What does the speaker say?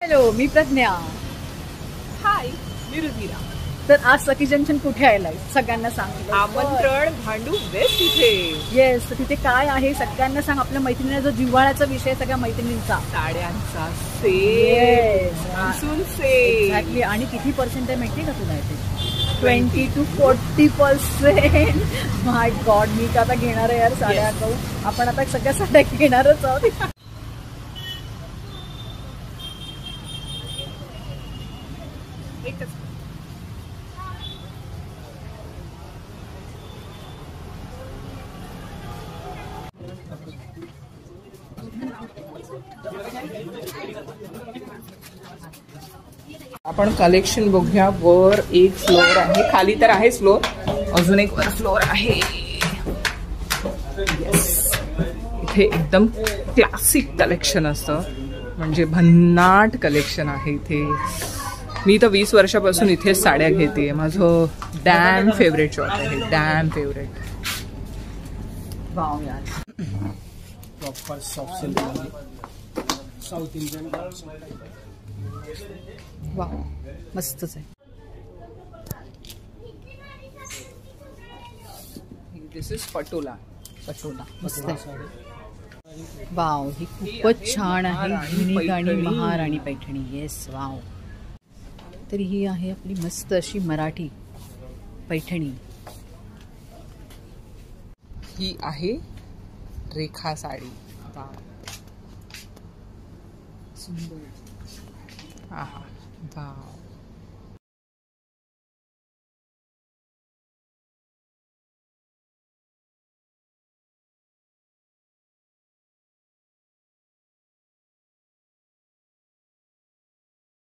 Hello, मी प्रज्ञा. हाय, मी रुधिरा. तर आज सखी junction कुठे आहे सगळ्यांना सांगितलं. आमंत्रण भांडू वेस्ट इथे. येस, तर तिथे काय आहे सगळ्यांना सांग. आपल्या मैत्रिणींना जो जिव्हाळ्याचा विषय सगळ्या मैत्रिणींचा साड्यांचा सेल, मान्सून सेल. एक्झॅक्टली. आणि किती पर्सेंट आहे माहितीये का तुला इथे? 20 to 40%. माय गॉड, मी का आता घेणार आहे यार साड्या. आपण आता सगळ्या साड्या घेणारच आहोत. आपण कलेक्शन बघूया. वर एक फ्लोर आहे, खाली तर आहे फ्लोर, अजून एक वर फ्लोर आहे. इथे एकदम क्लासिक कलेक्शन असतं, म्हणजे भन्नाट कलेक्शन आहे इथे. मी तर 20 वर्षापासून इथे साड्या घेते. माझं डॅम फेवरेट शॉप आहे, डॅम फेवरेट. वाव यार, proper soft silk south Indian. Wow, मस्तच आहे. दिस इज पटोला. पटोला मस्त आहे. वाव, ही खूपच छान आहे. युनिक आणि महाराणी पैठणी. Yes, wow. तर ही आहे आपली मस्त अशी मराठी पैठणी. ही आहे रेखा साडी. सुंदर. आहा, वाव.